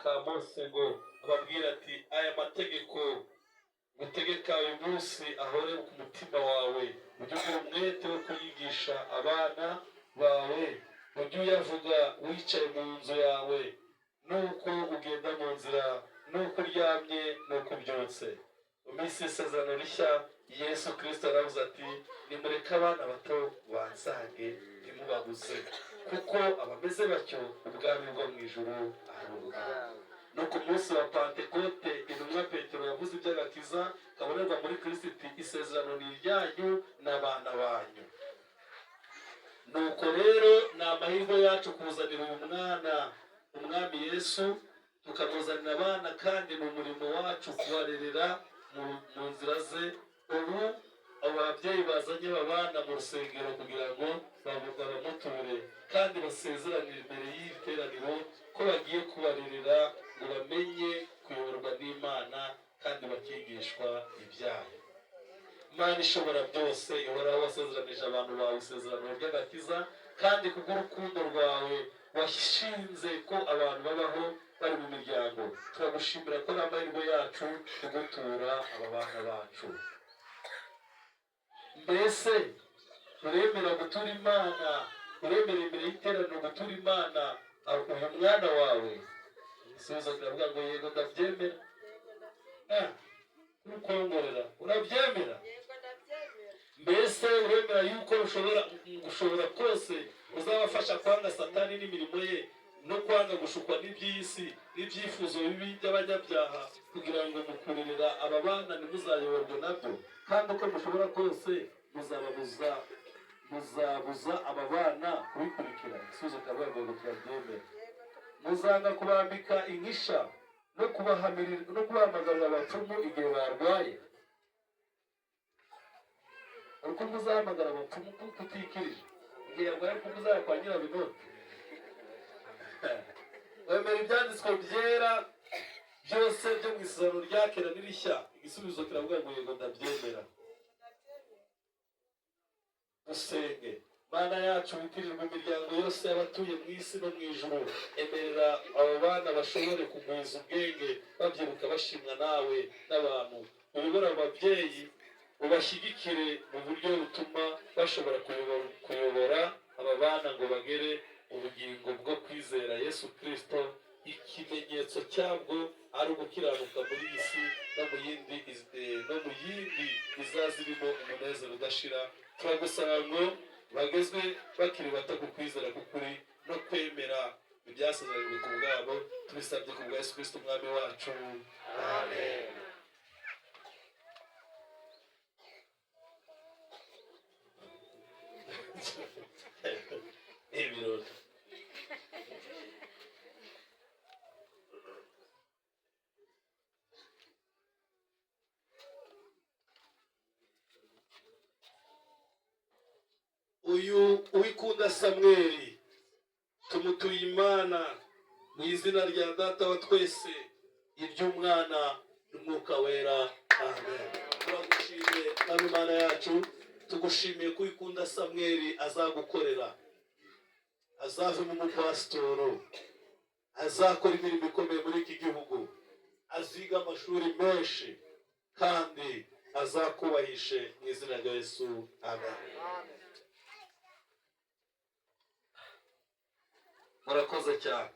ka Mose ngo ababwira ati aya mategeko gutegeka uyu munsi ahore ku mutima wawe, ujye ugira umwete wo kuyigisha abana bawe, ujye uyavuga wicaye mu nzu yawe, nuko ugenda mu nzira, nuko uryamye, nuko ubyutse. Mu minsi y'isezerano rishya Yesu Kristo aravuze ati nimureke abana bato bansange ntimubabuze, kuko abameze batyo ubwami bwo mu ijuru ari ubwabo. No ku munsi wa Pentekote intumwa Petero yavuze iby'agakiza kabonerwa muri Kristo iti isezerano ni iryanyu n'abana banyu. Nuko rero ni amahirwe yacu kuzanira uyu mwana umwami Yesu, tukamuzanira abana, kandi ni umurimo wacu kubarerera mu nzira ze. Ubu ababyeyi bazanye abana mu rusengero kugira ngo bamuture kandi basezeranire imbere y'iri teraniro ko bagiye kubarerera ngo bamenye kuyoborwa n'Imana kandi bakigishwa ibyayo. Imana ishobora byose ihoraho wasezeranije abantu bawe isezerano ry'agakiza, kandi kubw'urukundo rwawe washinze ko abantu babaho bari mu miryango. Turagushimira ko ari amahirwe yacu kugutura aba bana bacu. Mbese uremera gutura Imana, uremera imbere y'iteraniro gutura Imana uyu mwana wawe? Igisubizo kiravuga ngo yego ndabyemera. Urukongorera urabyemera? Mbese uremera yuko ushobora kose uzabafasha kwanga Satani n'imirimo ye, no kwanga gushukwa n'iby'isi n'ibyifuzo bibi by'abanyabyaha, kugira ngo mukurerera aba bana ntimuzayoborwe nabyo, kandi uko mushobora kose muzabuza aba bana kubikurikira? Igisubizo kiravuga ngo turabyemera. Muzanga kubambika inkisha no kubahamagarira abapfumu igihe barwaye? Uko muzahamagara abapfumu kutikirije igihe yarwaye, ko muzajya kwa nyirabinoti? Wemera ibyanditswe byera byose byo mu isezerano rya kera n'irishya? Igisubizo kiravuga ngo yego ndabyemera. Dusenge. Mana yacu witirirwa imiryango yose y'abatuye mu isi no mu ijuru, emerera abo bana bashobore kugwiza ubwenge, babyiruka bashimwa nawe n'abantu. Uyobora ababyeyi ubashyigikire mu buryo butuma bashobora kuyobora aba bana ngo bagere ubugingo bwo kwizera Yesu Kristo, ikimenyetso cyabwo ari ugukiranuka muri iyi si no mu yindi izaza irimo umunezero udashira. Turagusaba ngo bagezwe bakiri bato ku kwizera k'ukuri no kwemera ibyasezeranijwe ku bwabo, tubisabye ku bwa Yesu Kristo umwami wacu, amen. Ibirori. Uyu Uwikunda Samweli tumutuye Imana mu izina rya Data wa twese, iry'Umwana n'Umwuka wera, amen. Turagushimiye nawe Imana yacu, tugushimiye ko Uwikunda Samweli azagukorera, azavemo umupasitoro, azakora imirimo ikomeye muri iki gihugu, aziga amashuri menshi, kandi azakubahishe mu izina rya Yesu, amen. Murakoze cyane.